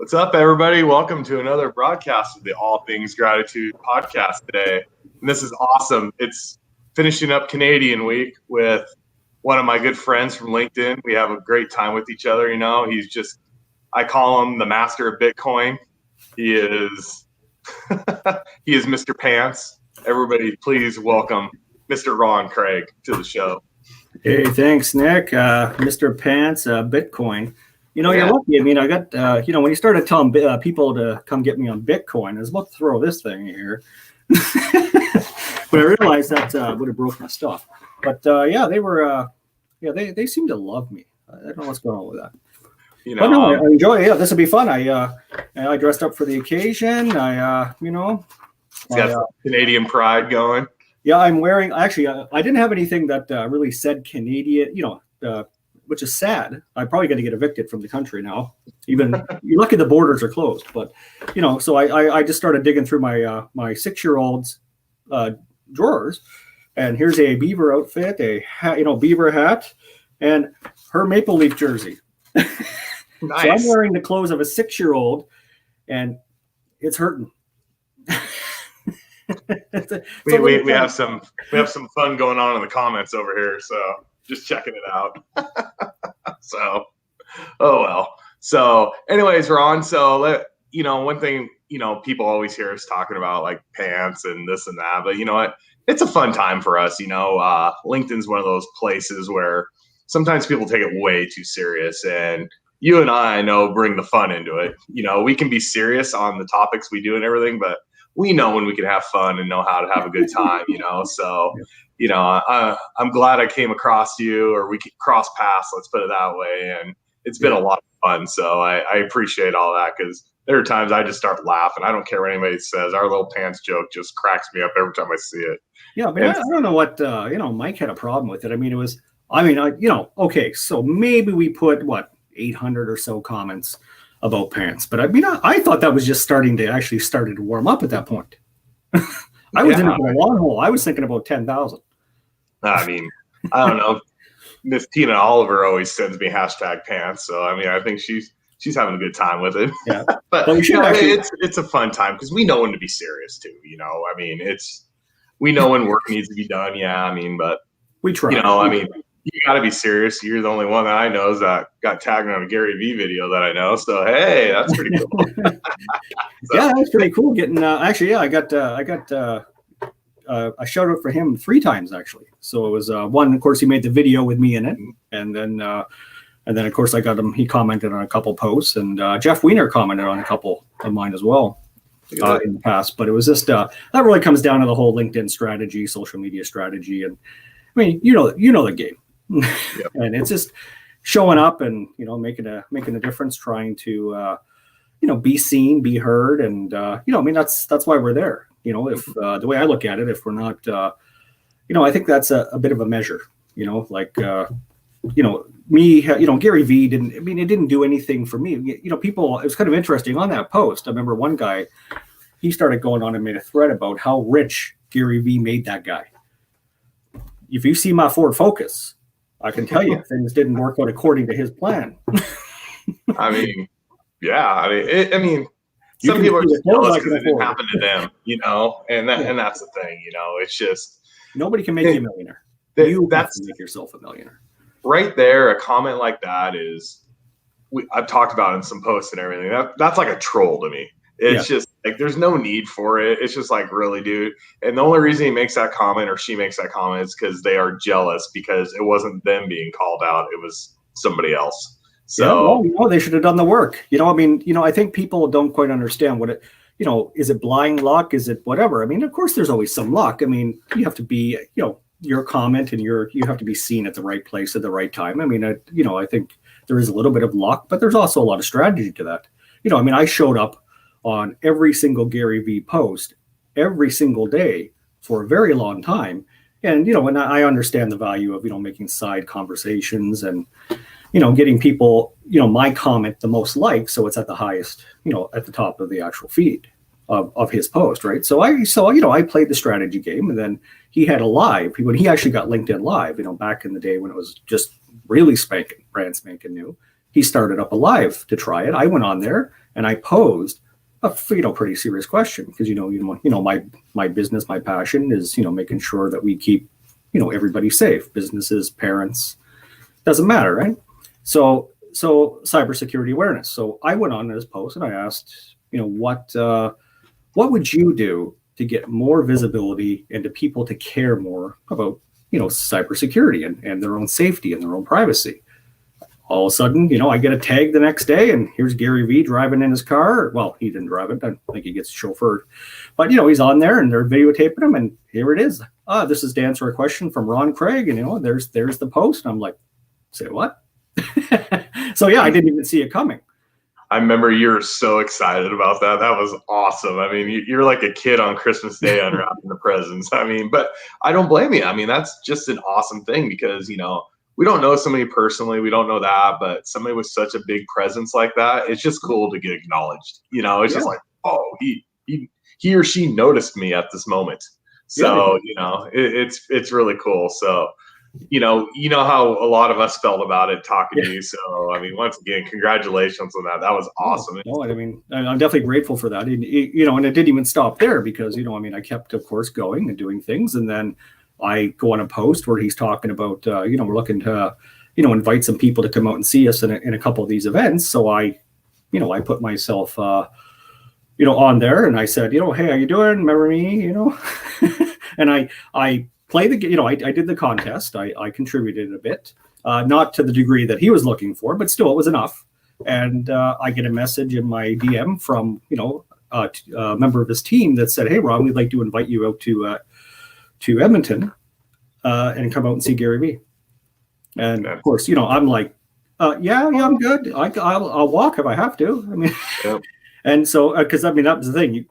What's up, everybody? Welcome to another broadcast of the All Things Gratitude podcast today. And this is awesome. It's finishing up Canadian week with one of my good friends from LinkedIn. We have a great time with each other. You know, I call him the master of Bitcoin. He is Mr. Pants. Everybody, please welcome Mr. Ron Craig to the show. Hey, thanks, Nick. Mr. Pants, Bitcoin. You know, You're lucky. I mean, I got, when you started telling people to come get me on Bitcoin, I was about to throw this thing here. But I realized that would have broke my stuff. But they seem to love me. I don't know what's going on with that. You know, but no, I enjoy it. Yeah, this will be fun. I dressed up for the occasion. It's got some Canadian pride going. Yeah, I'm wearing, actually, I didn't have anything that really said Canadian, which is sad. I'm probably going to get evicted from the country now. Even you're lucky the borders are closed. But, so I just started digging through my 6-year-old's drawers. And here's a beaver outfit, a hat, beaver hat, and her Maple Leaf jersey. Nice. So I'm wearing the clothes of a 6-year-old, and it's hurting. We have some fun going on in the comments over here, so just checking it out. So, oh well. So, anyways, Ron. So, one thing people always hear us talking about like pants and this and that, but you know what? It's a fun time for us. LinkedIn's one of those places where sometimes people take it way too serious, and you and I know bring the fun into it. We can be serious on the topics we do and everything, but we know when we can have fun and know how to have a good time, So, I'm glad I came across you, or we could cross paths, let's put it that way. And it's been a lot of fun. So I appreciate all that, because there are times I just start laughing. I don't care what anybody says. Our little pants joke just cracks me up every time I see it. Yeah, but I don't know what, Mike had a problem with it. I mean, okay, so maybe we put, 800 or so comments about pants. But I mean, I thought that was just started to warm up at that point. I was in it for a long haul. I was thinking about 10,000. I mean, I don't know. Miss Tina Oliver always sends me #pants. So, I mean, I think she's having a good time with it. Yeah. but we should it's a fun time, because we know when to be serious too. I mean, we know when work needs to be done. Yeah. I mean, but we try. You got to be serious. You're the only one that I know that got tagged on a Gary Vee video that I know. So, hey, that's pretty cool. Yeah, that's pretty cool. Getting I got a shout out for him 3 times actually. So it was one, of course, he made the video with me in it, and then of course I got him. He commented on a couple posts, and Jeff Weiner commented on a couple of mine as well in the past. But it was just that really comes down to the whole LinkedIn strategy, social media strategy, and I mean, you know the game. Yep. And it's just showing up and making a difference, trying to be seen, be heard, and that's why we're there. If the way I look at it, if we're not I think that's a bit of a measure. Me, Gary Vee it didn't do anything for me. People, it was kind of interesting on that post. I remember one guy, he started going on and made a thread about how rich Gary Vee made that guy. If you see my Ford Focus, I can tell you things didn't work out according to his plan. I mean, yeah. Some people are just jealous because it didn't happen to them, and that's the thing, it's just nobody can make you a millionaire. You have to make yourself a millionaire. Right there, a comment like that is, I've talked about in some posts and everything. That's like a troll to me. It's just like, there's no need for it. It's just like, really, dude. And the only reason he makes that comment, or she makes that comment, is because they are jealous, because it wasn't them being called out. It was somebody else. So, they should have done the work. I think people don't quite understand what it, is it blind luck? Is it whatever? I mean, of course, there's always some luck. I mean, you have to be, your comment and you have to be seen at the right place at the right time. I mean, I think there is a little bit of luck, but there's also a lot of strategy to that. I showed up on every single Gary Vee post every single day for a very long time. And, and I understand the value of, making side conversations and, getting people, my comment the most likes. So it's at the highest, at the top of the actual feed of his post. Right. So I played the strategy game, and then he had a live when he actually got LinkedIn Live, back in the day when it was just really brand spanking new. He started up a live to try it. I went on there and I posed a pretty serious question because my business, my passion is making sure that we keep everybody safe, businesses, parents, doesn't matter, right? So cybersecurity awareness. So I went on this post and I asked, what would you do to get more visibility and to people to care more about cybersecurity and their own safety and their own privacy? All of a sudden, I get a tag the next day, and here's Gary Vee driving in his car. Well, he didn't drive it. I think he gets chauffeured. But, he's on there, and they're videotaping him, and here it is. This is to answer a question from Ron Craig, and, there's the post. And I'm like, say what? So, yeah, I didn't even see it coming. I remember you were so excited about that. That was awesome. I mean, you're like a kid on Christmas Day unwrapping the presents. I mean, but I don't blame you. I mean, that's just an awesome thing because, we don't know somebody personally. We don't know that, but somebody with such a big presence like that, it's just cool to get acknowledged. It's just like, oh, he or she noticed me at this moment. So, it's really cool. So, how a lot of us felt about it talking to you. So, I mean, once again, congratulations on that. That was awesome. No, I mean, I'm definitely grateful for that. And, and it didn't even stop there because, I kept, of course, going and doing things. And then I go on a post where he's talking about, we're looking to, invite some people to come out and see us in a couple of these events. So I put myself, on there and I said, hey, how you doing? Remember me, and I play the, I did the contest. I contributed a bit, not to the degree that he was looking for, but still it was enough. And I get a message in my DM from, a member of his team that said, hey, Ron, we'd like to invite you out to Edmonton and come out and see Gary Vee. And of course, I'm like, yeah, I'm good. I'll walk if I have to. I mean, yep. And so, because that was the thing.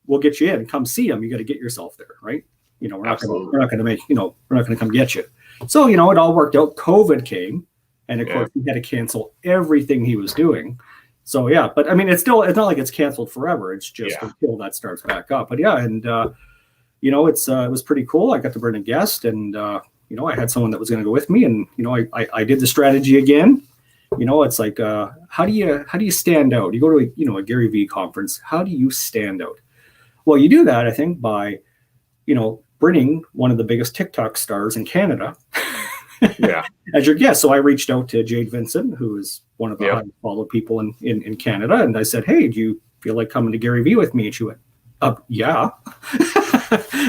We'll get you in. Come see him. You got to get yourself there, right? We're not going to come get you. So it all worked out. COVID came, and of course, he had to cancel everything he was doing. So yeah, but I mean, it's not like it's canceled forever. It's just until that starts back up. But yeah, and it was pretty cool. I got to bring a guest, and I had someone that was going to go with me, and I did the strategy again. It's like how do you stand out? You go to a Gary Vee conference. How do you stand out? Well, you do that, I think, by bringing one of the biggest TikTok stars in Canada as your guest. So I reached out to Jade Vincent, who is one of the highest followed people in Canada, and I said, hey, do you feel like coming to Gary Vee with me? And she went, yeah.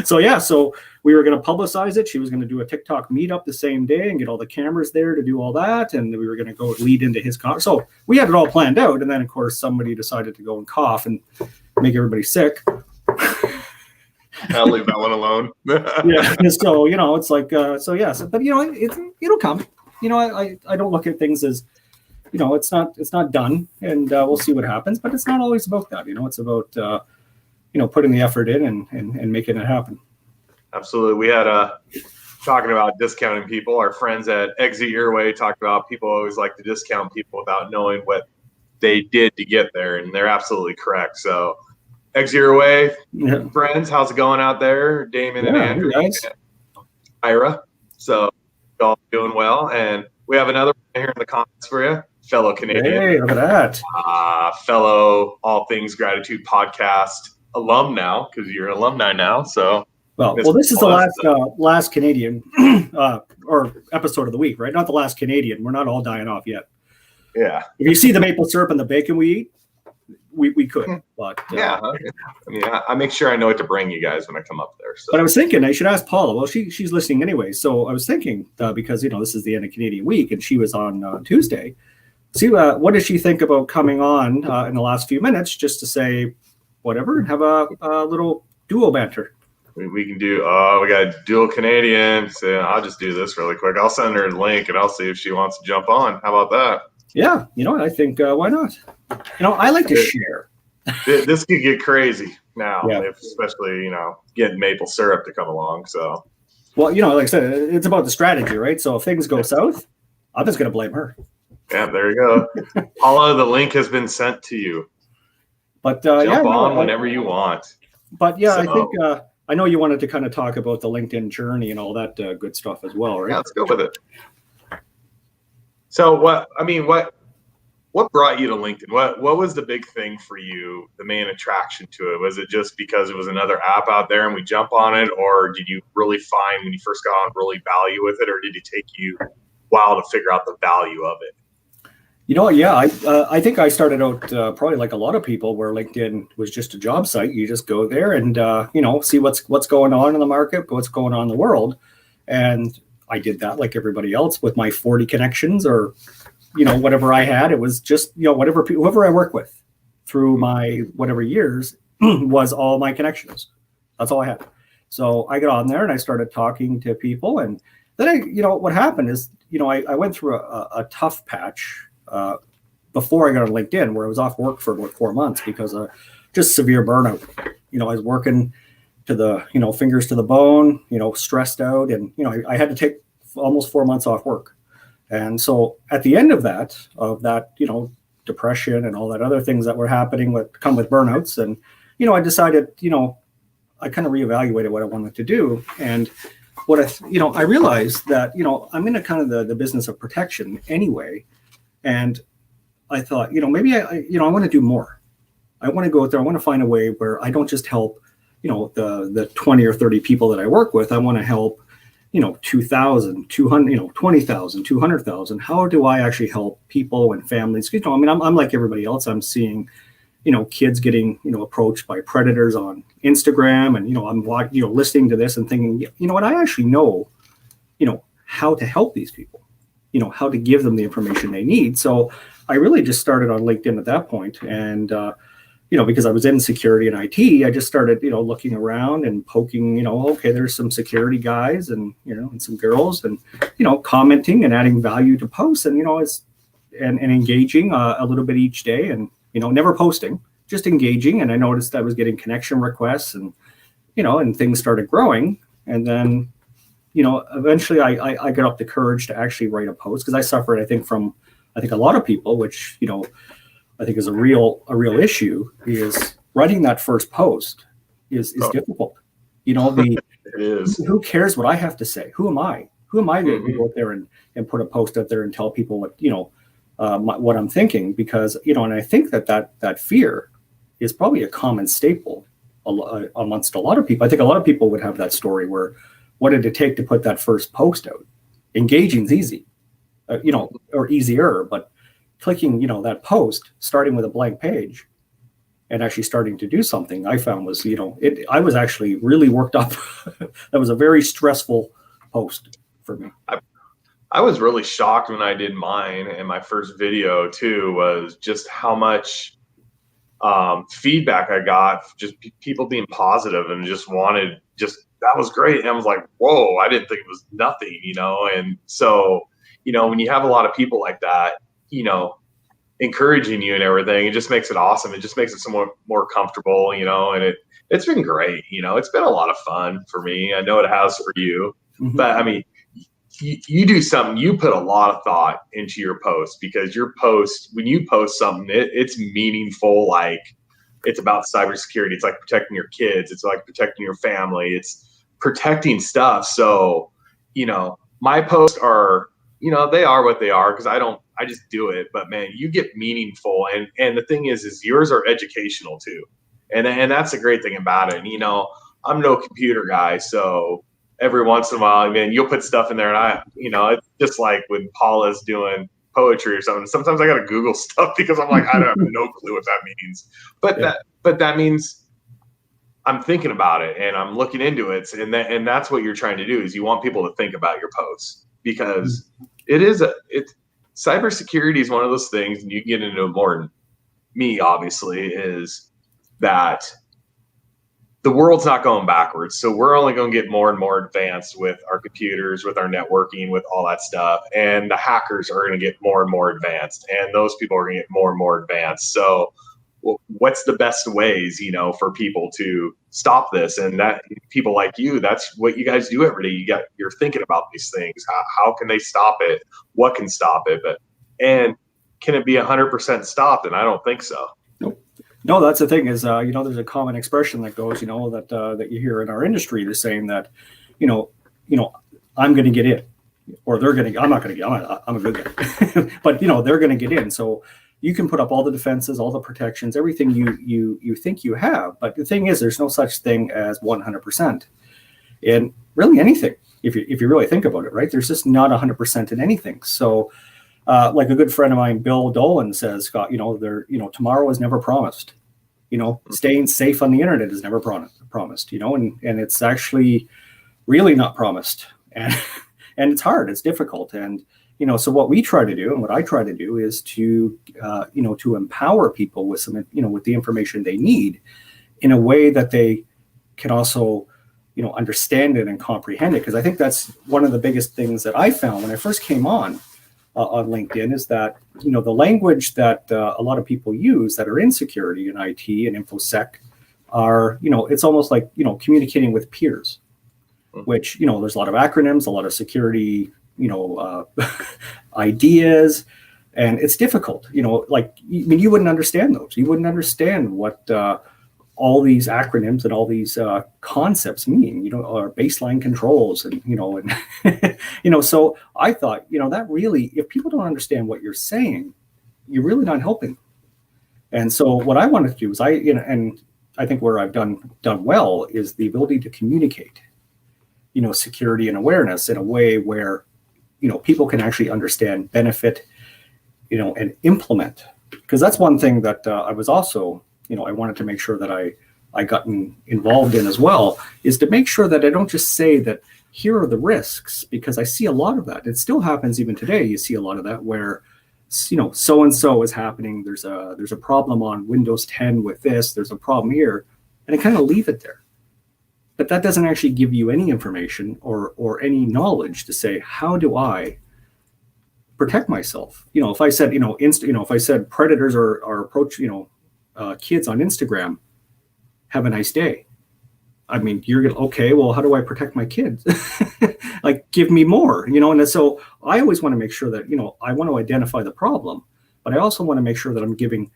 So we were going to publicize it. She was going to do a TikTok meetup the same day and get all the cameras there to do all that. And we were going to go lead into his conference. So we had it all planned out. And then, of course, somebody decided to go and cough and make everybody sick. I'll leave that one alone. Yeah. So, it's like, but, it'll come. I don't look at things as, it's not done. And we'll see what happens. But it's not always about that. It's about, putting the effort in and making it happen. Absolutely. We had talking about discounting people. Our friends at Exit Your Way talked about people always like to discount people without knowing what they did to get there. And they're absolutely correct. So Exit Your Way, friends, how's it going out there? Damon and Andrew and Ira. So all doing well. And we have another one here in the comments for you. Fellow Canadian. Hey, look at that. Fellow All Things Gratitude podcast alum now, because you're an alumni now. So well, this is the last Canadian or episode of the week, right? Not the last Canadian. We're not all dying off yet. Yeah. If you see the maple syrup and the bacon we eat, we could. But I make sure I know what to bring you guys when I come up there. So. But I was thinking I should ask Paula. Well, she's listening anyway. So I was thinking because this is the end of Canadian week, and she was on Tuesday. See, what does she think about coming on in the last few minutes just to say whatever and have a little duo banter? We can do. We got a dual Canadian. So I'll just do this really quick. I'll send her a link and I'll see if she wants to jump on. How about that? Yeah, I think why not? I like to share. This could get crazy now, especially getting maple syrup to come along. So, well, like I said, it's about the strategy, right? So if things go south, I'm just going to blame her. Yeah, there you go. Paula, the link has been sent to you. But jump on whenever you want. But I think I know you wanted to kind of talk about the LinkedIn journey and all that good stuff as well, right? Yeah, let's go with it. So what what brought you to LinkedIn? What was the big thing for you, the main attraction to it? Was it just because it was another app out there and we jump on it, or did you really find when you first got on really value with it, or did it take you a while to figure out the value of it? Yeah, I think I started out probably like a lot of people, where LinkedIn was just a job site. You just go there and see what's going on in the market, what's going on in the world, and I did that like everybody else with my 40 connections, or whatever I had. It was just whoever I work with through my whatever years was all my connections. That's all I had. So I got on there and I started talking to people, and then what happened is I went through a tough patch. Before I got on LinkedIn, where I was off work for about 4 months because of just severe burnout. I was working to the, fingers to the bone, stressed out. And, I had to take almost 4 months off work. And so at the end of that, depression and all that other things that were happening come with burnouts. And, I decided, I kind of reevaluated what I wanted to do. And what I realized that, I'm in a kind of the business of protection anyway. And I thought, maybe I want to do more. I want to go out there. I want to find a way where I don't just help, the 20 or 30 people that I work with. I want to help, 2,000, 200, 20,000, 200,000. How do I actually help people and families? I'm like everybody else. I'm seeing, kids getting, approached by predators on Instagram, and, I'm listening to this and thinking, what, I actually know, how to help these people. How to give them the information they need. So I really just started on LinkedIn at that point. And, because I was in security and IT, I just started, looking around and poking, okay, there's some security guys and, and some girls, and, commenting and adding value to posts, and, and engaging a little bit each day, and, never posting, just engaging. And I noticed I was getting connection requests, and, and things started growing. And then, eventually I got up the courage to actually write a post, because I suffered, I think a lot of people, which, I think is a real issue, is writing that first post is difficult. It is. Who cares what I have to say? Who am I? Who am I to go out there and put a post out there and tell people what, what I'm thinking? Because, and I think that fear is probably a common staple amongst a lot of people. I think a lot of people would have that story where, what did it take to put that first post out? Engaging's easy, or easier, but clicking, that post, starting with a blank page and actually starting to do something, I found was, I was actually really worked up. That was a very stressful post for me. I was really shocked when I did mine, and my first video too, was just how much feedback I got, just people being positive and just wanted, that was great. And I was like, whoa, I didn't think it was nothing, And so, when you have a lot of people like that, encouraging you and everything, it just makes it awesome. It just makes it somewhat more comfortable, and it's been great. It's been a lot of fun for me. I know it has for you, but I mean, you do something, you put a lot of thought into your post, because your post, when you post something, it's meaningful. Like, it's about cybersecurity. It's like protecting your kids. It's like protecting your family. It's protecting stuff. So, my posts are, they are what they are, because I just do it. But man, you get meaningful. And the thing is yours are educational too. And that's the great thing about it. I'm no computer guy. So every once in a while, man, you'll put stuff in there, and it's just like when Paula's doing poetry or something. Sometimes I got to Google stuff because I'm like, I have no clue what that means. But that means I'm thinking about it and I'm looking into it. And that's what you're trying to do, is you want people to think about your posts, because cybersecurity is one of those things, and you get into it more than me, obviously, is that the world's not going backwards. So we're only going to get more and more advanced with our computers, with our networking, with all that stuff. And the hackers are going to get more and more advanced, and those people are going to get more and more advanced. So what's the best ways, for people to stop this? And that people like you, that's what you guys do every day. You're thinking about these things. How can they stop it? What can stop it? And can it be 100% stopped? And I don't think so. No, that's the thing is, there's a common expression that goes, that you hear in our industry, the saying that, I'm going to get in, or they're going to, I'm not going to get, I'm a good guy, but, they're going to get in. So, you can put up all the defenses, all the protections, everything you think you have. But the thing is, there's no such thing as 100% in really anything. If you really think about it, right? There's just not 100% in anything. So, like a good friend of mine, Bill Dolan, says, Scott, tomorrow is never promised. Staying safe on the internet is never promised. And it's actually really not promised, and it's hard. It's difficult, and so what we try to do, and what I try to do, is to to empower people with some with the information they need in a way that they can also understand it and comprehend it. Because I think that's one of the biggest things that I found when I first came on LinkedIn, is that the language that a lot of people use that are in security and IT and InfoSec are it's almost like communicating with peers, which there's a lot of acronyms, a lot of security ideas, and it's difficult. You wouldn't understand those. You wouldn't understand what all these acronyms and all these concepts mean, or baseline controls, and so I thought, that really, if people don't understand what you're saying, you're really not helping. And so what I wanted to do is and I think where I've done well is the ability to communicate, security and awareness in a way where, people can actually understand, benefit, and implement. Because that's one thing that I was also, I wanted to make sure that I gotten involved in as well, is to make sure that I don't just say that here are the risks, because I see a lot of that. It still happens even today. You see a lot of that where, so-and-so is happening. There's a problem on Windows 10 with this. There's a problem here. And I kind of leave it there. But that doesn't actually give you any information or any knowledge to say, how do I protect myself? If I said, if I said predators are approach, kids on Instagram, have a nice day. I mean, you're going to, okay, well, how do I protect my kids? Like, give me more, and so I always want to make sure that, I want to identify the problem, but I also want to make sure that I'm giving,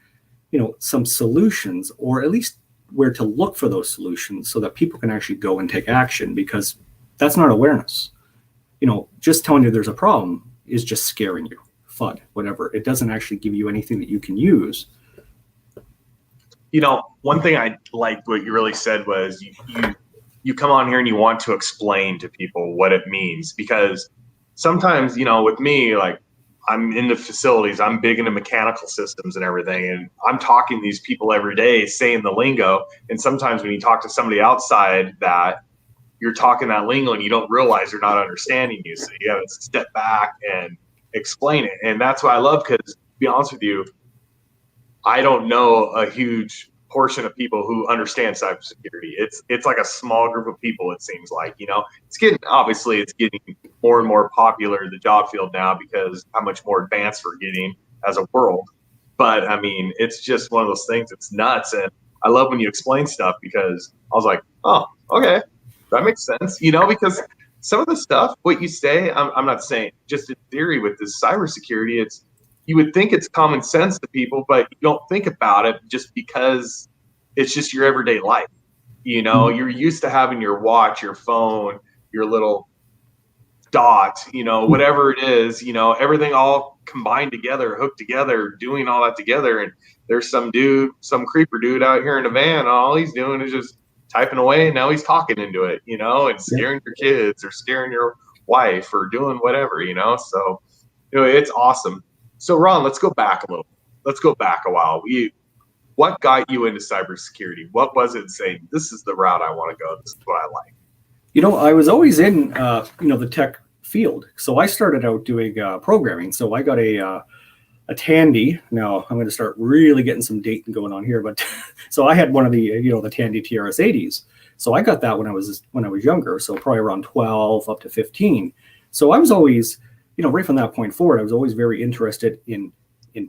some solutions, or at least where to look for those solutions so that people can actually go and take action, because that's not awareness. Just telling you there's a problem is just scaring you, FUD, whatever. It doesn't actually give you anything that you can use. One thing I liked what you really said was you come on here and you want to explain to people what it means, because sometimes, with me, like, I'm in the facilities, I'm big into mechanical systems and everything, and I'm talking to these people every day saying the lingo. And sometimes when you talk to somebody outside, that you're talking that lingo and you don't realize they're not understanding you. So you have to step back and explain it. And that's what I love, because to be honest with you, I don't know a huge portion of people who understand cybersecurity. It's like a small group of people, it seems like. It's getting more and more popular, the job field now, because how much more advanced we're getting as a world. But I mean, it's just one of those things. It's nuts. And I love when you explain stuff, because I was like, oh, okay, that makes sense. Because some of the stuff, what you say, I'm not saying just in theory with this cybersecurity, you would think it's common sense to people, but you don't think about it just because it's just your everyday life. You're used to having your watch, your phone, your little dot, whatever it is, everything all combined together, hooked together, doing all that together. And there's some creeper dude out here in a van, and all he's doing is just typing away, and now he's talking into it, and scaring your kids or scaring your wife or doing whatever, so it's awesome. So Ron, let's go back a little. Let's go back a while. What got you into cybersecurity? What was it saying, this is the route I want to go, this is what I like? I was always in, the tech field. So I started out doing programming. So I got a Tandy. Now I'm going to start really getting some dating going on here, but so I had one of the, the Tandy TRS-80s. So I got that when I was younger. So probably around 12 up to 15. So I was always, right from that point forward, I was always very interested in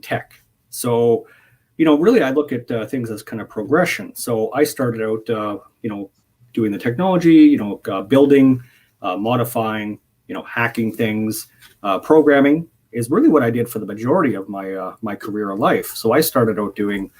tech. So, really I look at things as kind of progression. So I started out, doing the technology, building, modifying, hacking things, programming is really what I did for the majority of my career of life. So I started out doing,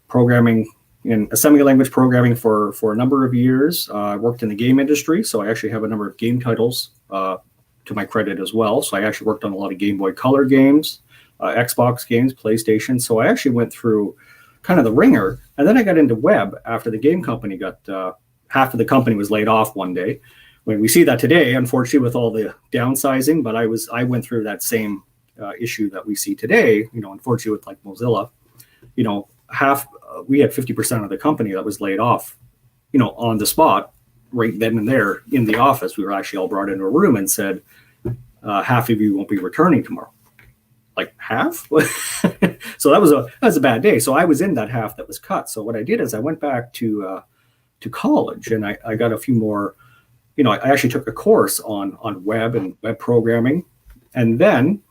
programming in assembly language programming for a number of years. I worked in the game industry, so I actually have a number of game titles to my credit as well. So I actually worked on a lot of Game Boy Color games, Xbox games, PlayStation. So I actually went through kind of the ringer, and then I got into web after the game company got half of the company was laid off one day. When we see that today, unfortunately, with all the downsizing, but I went through that same issue that we see today. Unfortunately, with like Mozilla, we had 50% of the company that was laid off, on the spot, right then and there in the office. We were actually all brought into a room and said, half of you won't be returning tomorrow. Like half? So that was a bad day. So I was in that half that was cut. So what I did is I went back to college, and I got a few more, I actually took a course on web and web programming. And then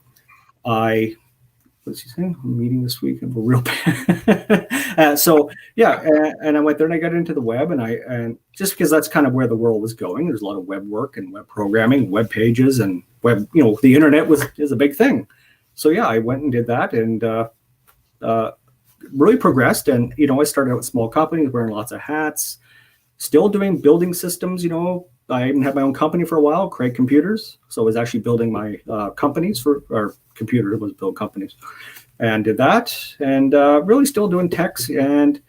what's he saying? I'm meeting this week. I'm a real bad. So yeah, and I went there and I got into the web, and just because that's kind of where the world was going. There's a lot of web work and web programming, web pages, and web. The internet is a big thing. So yeah, I went and did that, and really progressed. And I started out with small companies, wearing lots of hats, still doing building systems. I even had my own company for a while, Craig Computers. So I was actually building my companies or computer was build companies, and did that, and really still doing techs, and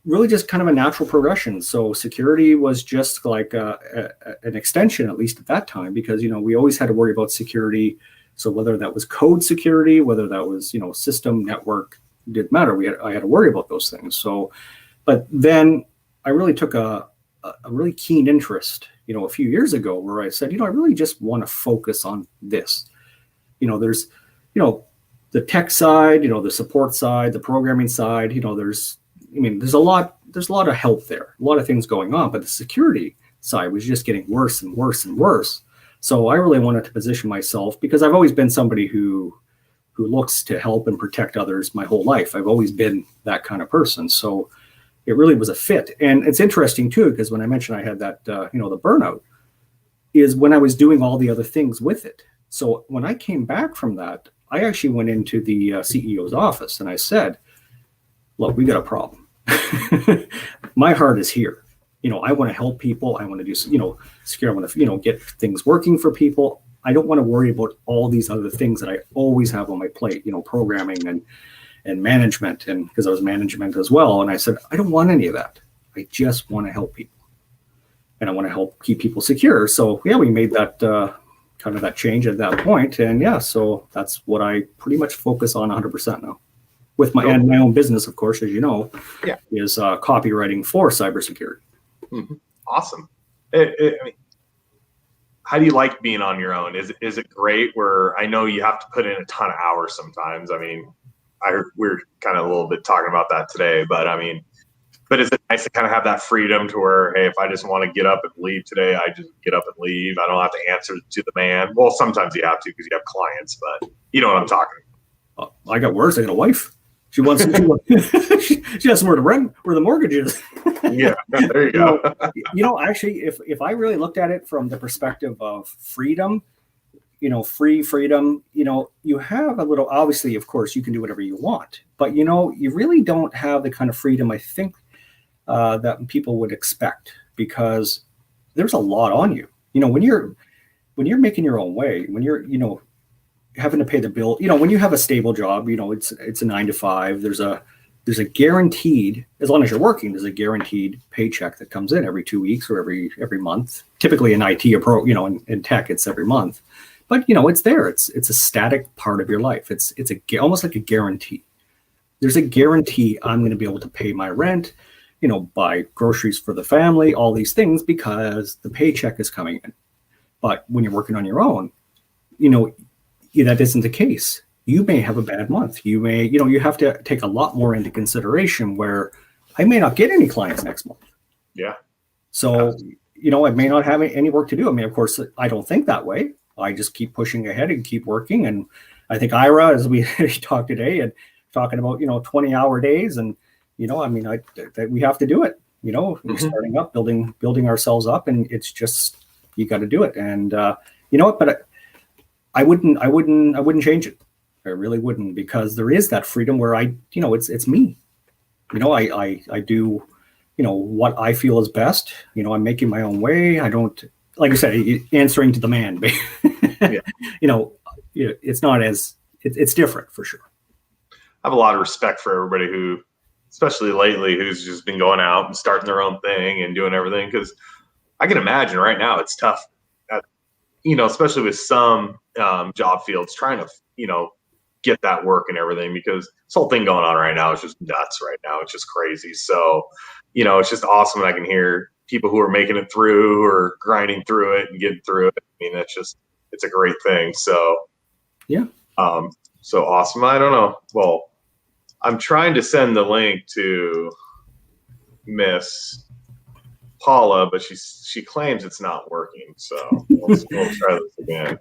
really just kind of a natural progression. So security was just like an extension, at least at that time, because we always had to worry about security. So whether that was code security, whether that was system network, didn't matter. I had to worry about those things. So, but then I really took a really keen interest, a few years ago, where I said, I really just want to focus on this. There's, the tech side, the support side, the programming side, there's a lot of help there, a lot of things going on, but the security side was just getting worse and worse and worse. So I really wanted to position myself, because I've always been somebody who looks to help and protect others my whole life. I've always been that kind of person. So it really was a fit. And it's interesting too, because when I mentioned I had that, the burnout, is when I was doing all the other things with it. So when I came back from that, I actually went into the CEO's office and I said, look, we got a problem. My heart is here. I want to help people. I want to do, secure. I want to, get things working for people. I don't want to worry about all these other things that I always have on my plate, programming and management, and because I was management as well. And I said, I don't want any of that. I just want to help people, and I want to help keep people secure. So yeah, we made that kind of that change at that point. And yeah, so that's what I pretty much focus on 100% now, with my own business, of course, as you know, is copywriting for cybersecurity. Mm-hmm. Awesome. I mean, how do you like being on your own? Is it great? Where I know you have to put in a ton of hours sometimes. I mean, we're kind of a little bit talking about that today, but is it nice to kind of have that freedom to where, hey, if I just want to get up and leave today, I just get up and leave. I don't have to answer to the man. Well, sometimes you have to because you have clients, but you know what I'm talking about. I got worse. I got a wife. She wants she has somewhere to rent where the mortgage is. Yeah, there you go. Actually, if I really looked at it from the perspective of freedom, free freedom, you have a little, obviously, of course, you can do whatever you want, but, you really don't have the kind of freedom, I think, that people would expect, because there's a lot on you. When you're making your own way, when you're, having to pay the bill, when you have a stable job, it's a 9 to 5, there's a guaranteed, as long as you're working, there's a guaranteed paycheck that comes in every 2 weeks or every month. Typically in IT or in tech, it's every month. But it's there. It's a static part of your life. It's almost like a guarantee. There's a guarantee I'm going to be able to pay my rent, buy groceries for the family, all these things, because the paycheck is coming in. But when you're working on your own, that isn't the case. You may have a bad month. You may, you have to take a lot more into consideration, where I may not get any clients next month. Yeah. So, I may not have any work to do. I mean, of course, I don't think that way. I just keep pushing ahead and keep working. And I think Ira, as we talked today, and talking about, 20-hour days, and, we have to do it, we're starting up, building ourselves up, and it's just, you got to do it. And, but I wouldn't change it. I really wouldn't, because there is that freedom where it's me. I do, what I feel is best. I'm making my own way. I don't, like I said, answering to the man. Yeah. It's not as it's different for sure. I have a lot of respect for everybody who, especially lately, who's just been going out and starting their own thing and doing everything. Because I can imagine right now it's tough, especially with some job fields trying to, get that work and everything, because this whole thing going on right now is just nuts right now. It's just crazy. So, it's just awesome when I can hear people who are making it through or grinding through it and getting through it. I mean, it's a great thing. So, yeah. So awesome. I don't know. Well, I'm trying to send the link to Miss Paula, but she claims it's not working. So we'll try this again.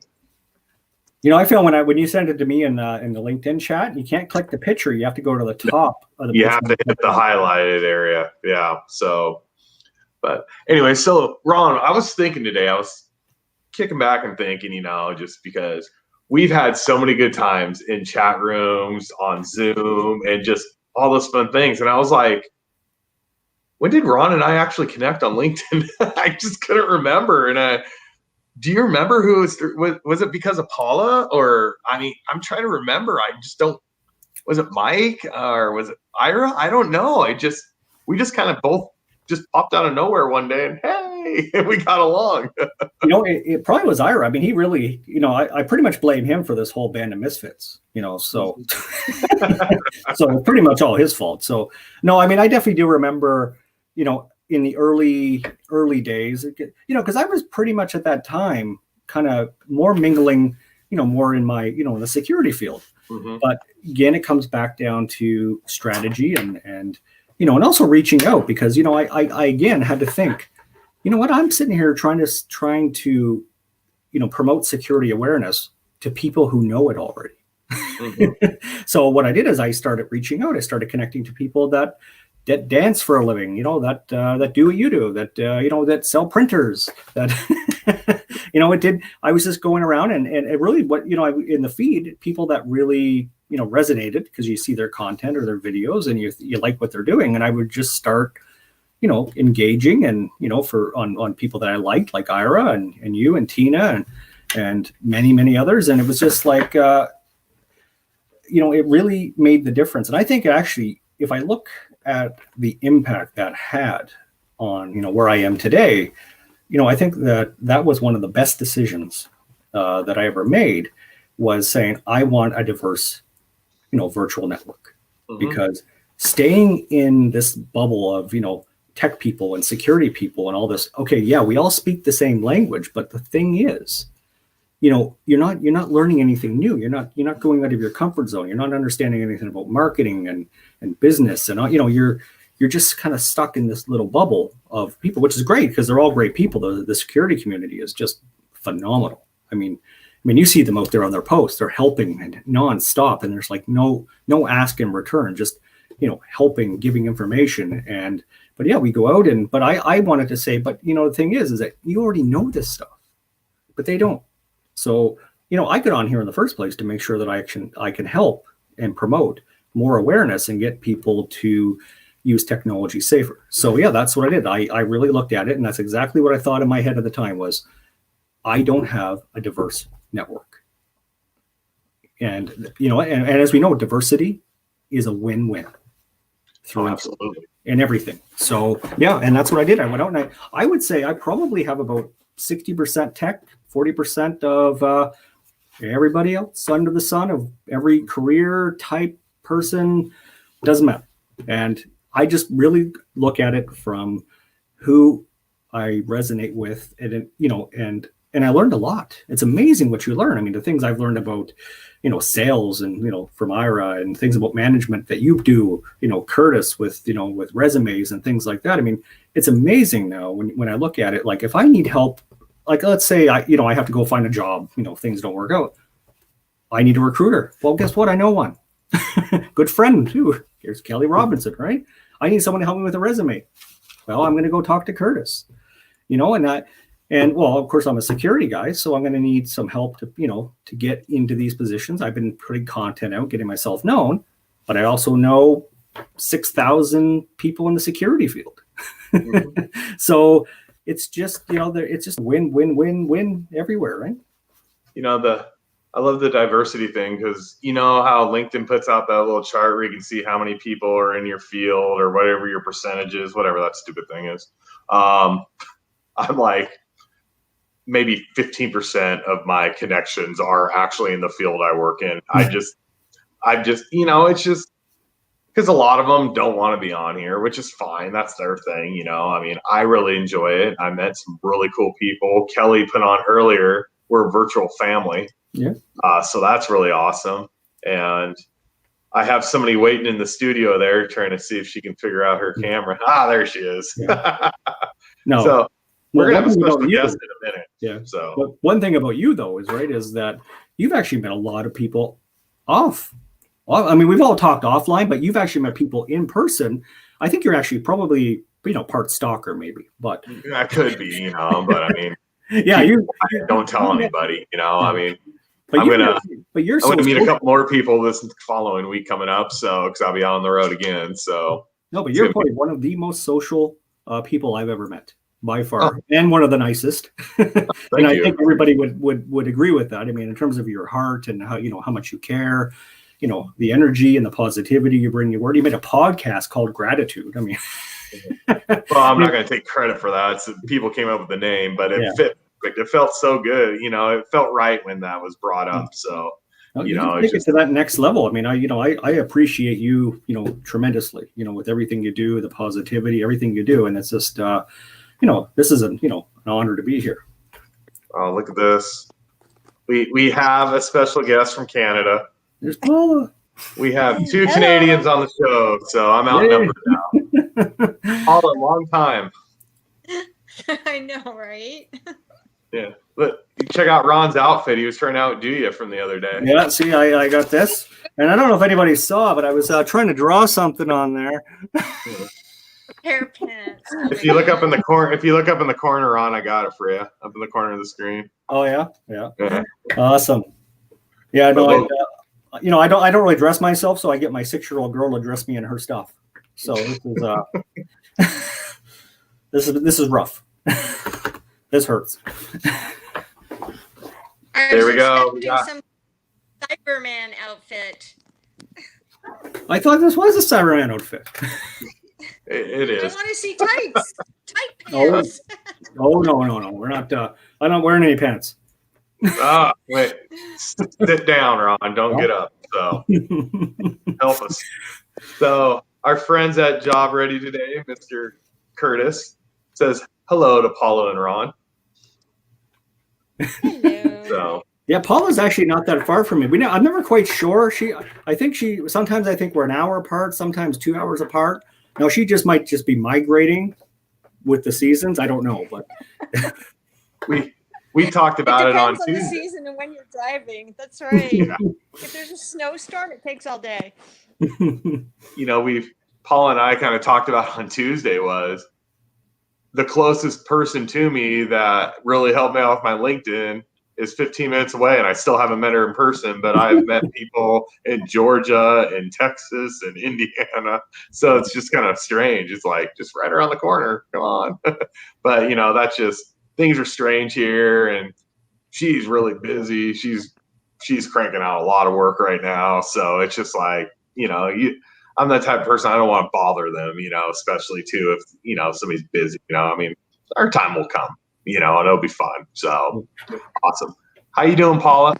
I feel when you send it to me in the LinkedIn chat, you can't click the picture. You have to go to the top of the picture. You have to hit the highlighted area. Yeah. So, but anyway, so Ron, I was thinking today, I was kicking back and thinking, just because we've had so many good times in chat rooms, on Zoom, and just all those fun things. And I was like, when did Ron and I actually connect on LinkedIn? I just couldn't remember. And do you remember who was it because of Paula? Or, I'm trying to remember. I just don't, was it Mike or was it Ira? I don't know. We just kind of both just popped out of nowhere one day and hey, we got along. It probably was Ira. I mean, he really, I pretty much blame him for this whole band of misfits, so so pretty much all his fault. So no, I mean, I definitely do remember, in the early days, because I was pretty much at that time kind of more mingling, more in my, in the security field. Mm-hmm. But again, it comes back down to strategy and and also reaching out, because, I again had to think, what, I'm sitting here trying to, promote security awareness to people who know it already. Mm-hmm. So what I did is I started reaching out. I started connecting to people that dance for a living, that do what you do, that, that sell printers, that, I was just going around and it really, what, in the feed, people that really, resonated because you see their content or their videos and you like what they're doing. And I would just start, engaging and, on people that I liked, like Ira and you and Tina and many, many others. And it was just like, it really made the difference. And I think actually, if I look at the impact that had on, where I am today, I think that was one of the best decisions that I ever made, was saying, I want a diverse, virtual network. Mm-hmm. Because staying in this bubble of, tech people and security people and all this, okay, yeah, we all speak the same language, but the thing is, you're not learning anything new. You're not going out of your comfort zone. You're not understanding anything about marketing and business, and you're just kind of stuck in this little bubble of people, which is great because they're all great people. The security community is just phenomenal. I mean, you see them out there on their posts. They're helping and nonstop, and there's like no ask in return. Just helping, giving information, but yeah, we go out but I wanted to say, but the thing is that you already know this stuff, but they don't. So, I got on here in the first place to make sure that I can help and promote more awareness and get people to use technology safer. So yeah, that's what I did. I really looked at it, and that's exactly what I thought in my head at the time was, I don't have a diverse network. And, and as we know, diversity is a win-win through absolutely and everything. So yeah, and that's what I did. I went out and I would say I probably have about 60% tech, 40% of everybody else under the sun, of every career type person, doesn't matter. And I just really look at it from who I resonate with, and I learned a lot. It's amazing what you learn. I mean, the things I've learned about, sales and, from Ira, and things about management that you do, Curtis with resumes and things like that. I mean, it's amazing now when I look at it, like if I need help, like let's say I have to go find a job, things don't work out. I need a recruiter. Well, guess what? I know one. Good friend too. Here's Kelly Robinson, right? I need someone to help me with a resume. Well, I'm going to go talk to Curtis, and well, of course I'm a security guy, so I'm going to need some help to get into these positions. I've been putting content out, getting myself known, but I also know 6,000 people in the security field. Mm-hmm. So it's just, it's just win, win, win, win everywhere, right? I love the diversity thing because you know how LinkedIn puts out that little chart where you can see how many people are in your field or whatever your percentage is, whatever that stupid thing is. I'm like maybe 15% of my connections are actually in the field I work in. I just, you know, it's just because a lot of them don't want to be on here, which is fine. That's their thing, you know. I mean, I really enjoy it. I met some really cool people. Kelly put on earlier. We're a virtual family. Yeah. So that's really awesome. And I have somebody waiting in the studio there trying to see if she can figure out her camera. There she is. Yeah. No. So we're well, going to have a special guest in a minute. Yeah. So but one thing about you, though, is that you've actually met a lot of people off. Well, I mean, we've all talked offline, but you've actually met people in person. I think you're actually probably, part stalker, maybe. But I could be, you know, but I mean, yeah, don't tell anybody, you know. I mean, but I'm gonna meet a social. couple more people this following week coming up. So because I'll be on the road again. So no, but you're probably one of the most social people I've ever met by far, and one of the nicest. And I think everybody would agree with that. I mean, in terms of your heart and how much you care, the energy and the positivity you bring. You made a podcast called Gratitude. I mean, well, I'm not going to take credit for that. People came up with the name, but it fit. It felt so good. It felt right when that was brought up. So, take it to that next level. I mean, I appreciate you, tremendously, with everything you do, the positivity, everything you do. And it's just, this is an honor to be here. Oh, look at this. We have a special guest from Canada. There's Paula. We have two Canadians on the show, so I'm outnumbered now. Paula, long time. I know, right? Yeah. Look, check out Ron's outfit. He was trying to outdo you from the other day. Yeah, see, I got this. And I don't know if anybody saw, but I was trying to draw something on there. Hair pants. If you look up in the corner, Ron, I got it for you. Up in the corner of the screen. Oh yeah. Awesome. Yeah, no, I don't really dress myself, so I get my 6-year-old girl to dress me in her stuff. So this is rough. This hurts. There we go. We got some Cyberman outfit. I thought this was a Cyberman outfit. It is. I want to see tights. Tight pants. Oh no. We're not. I'm not wearing any pants. Wait. Sit down, Ron. Don't get up. So help us. So our friends at Job Ready today, Mr. Curtis, says hello to Paula and Ron. Hello. So yeah, Paula's actually not that far from me. I'm never quite sure. Sometimes I think we're an hour apart, sometimes 2 hours apart. Now she might just be migrating with the seasons. I don't know, but we talked about it on Tuesday. The season and when you're driving. That's right. Yeah. If there's a snowstorm, it takes all day. Paula and I kind of talked about on Tuesday was the closest person to me that really helped me out with my LinkedIn is 15 minutes away, and I still haven't met her in person, but I've met people in Georgia and Texas and Indiana. So it's just kind of strange. It's like just right around the corner. Come on. But that's just things are strange here, and she's really busy. She's cranking out a lot of work right now. So it's just like, I'm that type of person. I don't want to bother them, especially too if somebody's busy. I mean, our time will come, and it'll be fun. So awesome. How you doing, Paula?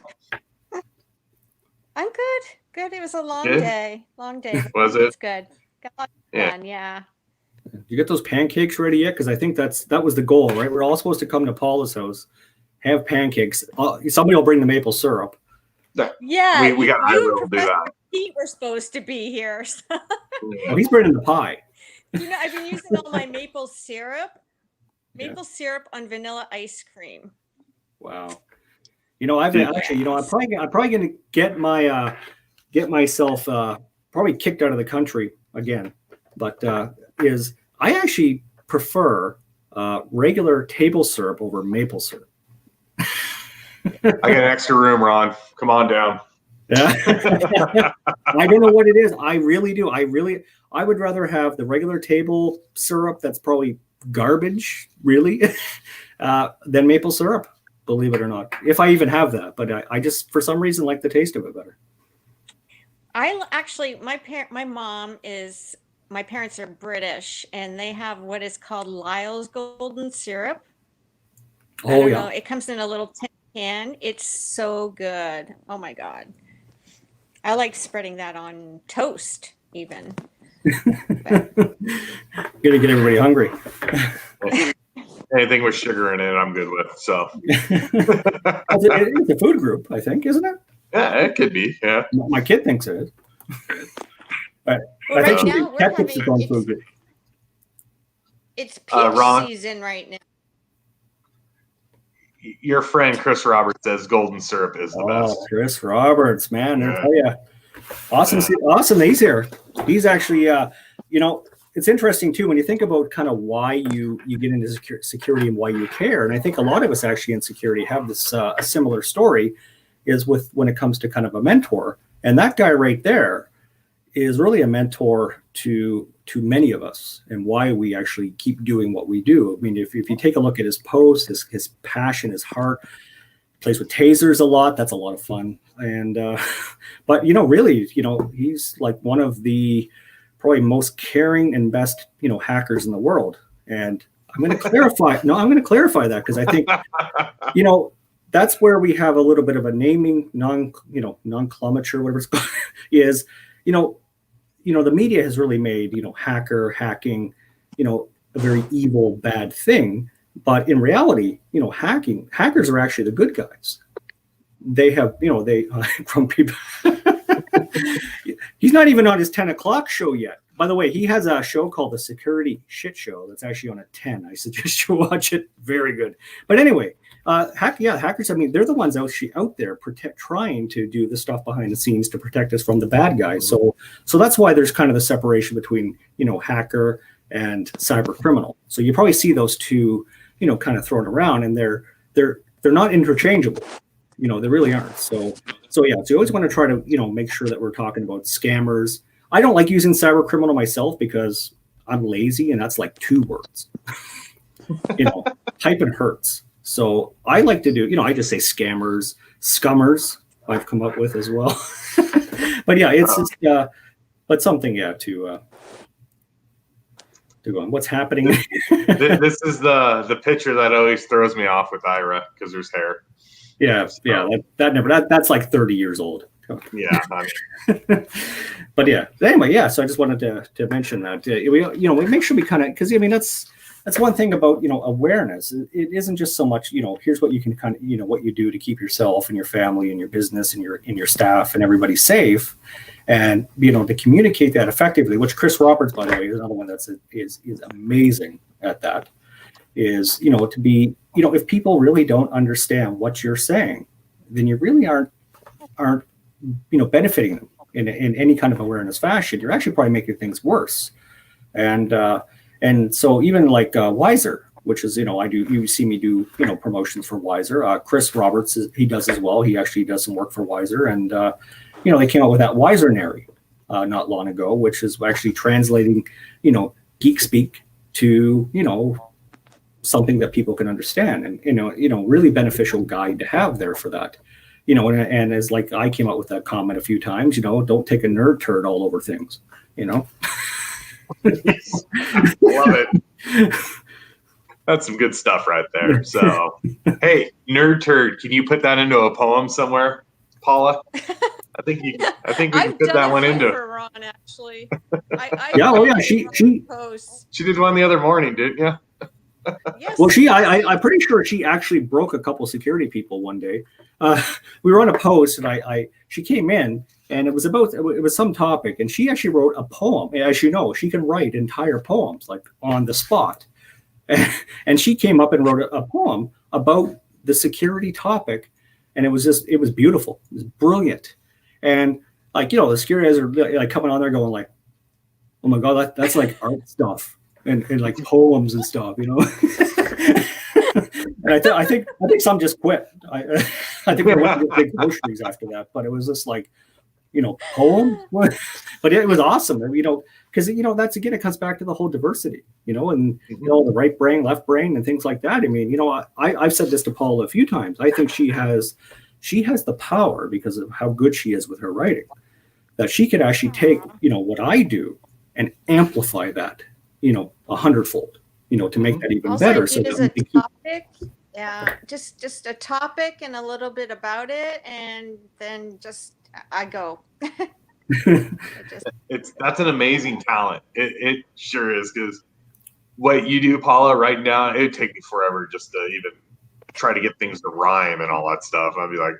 I'm good. Good. It was a long day. Long day. Was it? It's good. Got a lot done. Yeah. You get those pancakes ready yet? Because I think that was the goal, right? We're all supposed to come to Paula's house, have pancakes. Somebody will bring the maple syrup. Yeah. We got. I will do that. Pete were supposed to be here. So. Oh, he's bringing the pie. I've been using all my maple syrup on vanilla ice cream. Wow. I'm probably going to get myself probably kicked out of the country again. But I actually prefer regular table syrup over maple syrup. I got an extra room, Ron. Come on down. Yeah. I don't know what it is. I really do. I would rather have the regular table syrup that's probably garbage, really, than maple syrup. believe it or not, if I even have that. But I just, for some reason, like the taste of it better. Actually, my parents are British, and they have what is called Lyle's golden syrup. I Oh don't yeah. know. It comes in a little tin can. It's so good. Oh my God. I like spreading that on toast even. Gonna get everybody hungry. Anything with sugar in it, I'm good with. So It's a food group, I think, isn't it? yeah, it could be. Yeah. My kid thinks it is. Well, I think right now we're ketchup's having, gone food group. it's peach Ron? season right now. Your friend Chris Roberts says golden syrup is the best. Oh, Chris Roberts, man, Yeah. oh yeah, awesome, awesome. That he's here. He's actually, it's interesting too when you think about kind of why you get into security and why you care. And I think a lot of us actually in security have this a similar story, is with when it comes to kind of a mentor. And that guy right there is really a mentor to many of us, and why we actually keep doing what we do. I mean, if you take a look at his posts, his passion, his heart, plays with tasers a lot. That's a lot of fun. And but really, he's like one of the probably most caring and best hackers in the world. And I'm going to clarify. No, I'm going to clarify that, because I think that's where we have a little bit of a naming nomenclature, whatever it's called, is the media has really made hacking a very evil, bad thing. But in reality, hackers are actually the good guys. They have, from people. He's not even on his 10 o'clock show yet. By the way, he has a show called The Security Shit Show that's actually on at 10. I suggest you watch it. Very good. But anyway, hackers, I mean, they're the ones out there trying to do the stuff behind the scenes to protect us from the bad guys. So that's why there's kind of the separation between, hacker and cyber criminal. So you probably see those two, kind of thrown around, and they're not interchangeable. They really aren't. So yeah, so you always want to try to, make sure that we're talking about scammers. I don't like using cyber criminal myself because I'm lazy, and that's like 2 words. Typing hurts. So I like to do, I just say scammers, scummers I've come up with as well. But yeah, it's just, but something, to go on. What's happening? This is the picture that always throws me off with Ira, because there's hair. Yeah, that's like 30 years old. Yeah. But yeah, anyway, yeah. So I just wanted to mention that we make sure we kind of, because I mean that's one thing about awareness. It isn't just so much here's what you can kind of what you do to keep yourself and your family and your business and your staff and everybody safe, and to communicate that effectively. Which Chris Roberts, by the way, is another one that's is amazing at that. Is to be if people really don't understand what you're saying, then you really aren't benefiting them in any kind of awareness fashion. You're actually probably making things worse. And so even like Wiser, which is you see me do promotions for Wiser. Chris Roberts he does as well. He actually does some work for Wiser, and they came out with that Wisernary not long ago, which is actually translating geek speak to something that people can understand, and really beneficial guide to have there for that. And as like I came up with that comment a few times, don't take a nerd turd all over things. Love it. That's some good stuff right there. So, hey, nerd turd, can you put that into a poem somewhere, Paula? I think we can put that one into. For Ron, actually. Yeah. Oh yeah. She did one the other morning, didn't you? Yes. Well, I'm pretty sure she actually broke a couple security people one day. We were on a post, and she came in, and it was some topic, and she actually wrote a poem. As you know, she can write entire poems like on the spot, and she came up and wrote a poem about the security topic, and it was beautiful. It was brilliant, and the security guys are like coming on there going like, "Oh my god, that's like art stuff." And like poems and stuff, And I think some just quit. I think they went to get big groceries after that. But it was just like, poem. But it was awesome. Because that's, again, it comes back to the whole diversity, and the right brain, left brain, and things like that. I mean, I've said this to Paula a few times. I think she has the power, because of how good she is with her writing, that she could actually take what I do and amplify that 100-fold, to make that even Also, better. if So it that is we a can keep. topic, yeah, just a topic and a little bit about it, and then just I go. That's an amazing talent. It sure is, because what you do, Paula, right now, it'd take me forever just to even try to get things to rhyme and all that stuff. I'd be like,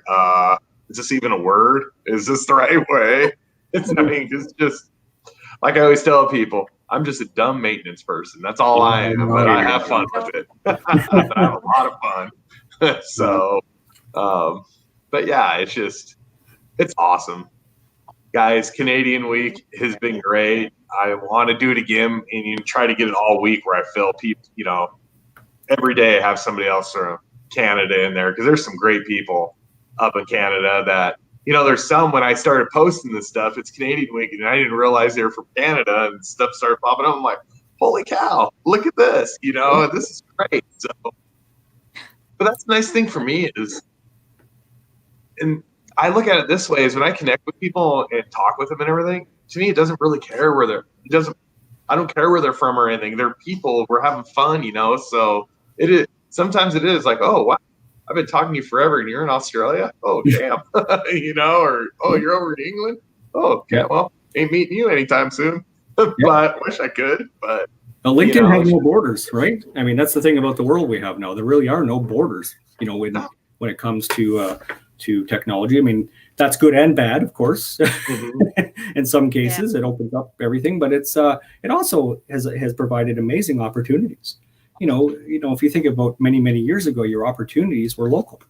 is this even a word? Is this the right way? It's just like I always tell people, I'm just a dumb maintenance person. That's all I am, but I have fun with it. I have a lot of fun. So, but yeah, it's awesome. Guys, Canadian Week has been great. I want to do it again, and you try to get it all week where I feel people, every day I have somebody else from Canada in there, because there's some great people up in Canada that, there's some, when I started posting this stuff, it's Canadian Week, and I didn't realize they were from Canada, and stuff started popping up. I'm like, holy cow, look at this, this is great. So, but that's the nice thing for me is, and I look at it this way, is when I connect with people and talk with them and everything, to me, it doesn't really care I don't care where they're from or anything. They're people. We're having fun, so sometimes it is like, oh, wow, I've been talking to you forever and you're in Australia. Oh, damn. Or, oh, you're over in England. Oh, okay. Well, ain't meeting you anytime soon, but wish I could, but. LinkedIn has no borders, right? I mean, that's the thing about the world we have now. There really are no borders, when it comes to technology. I mean, that's good and bad, of course. In some cases, it opens up everything, but it also has provided amazing opportunities. If you think about many, many years ago, your opportunities were local.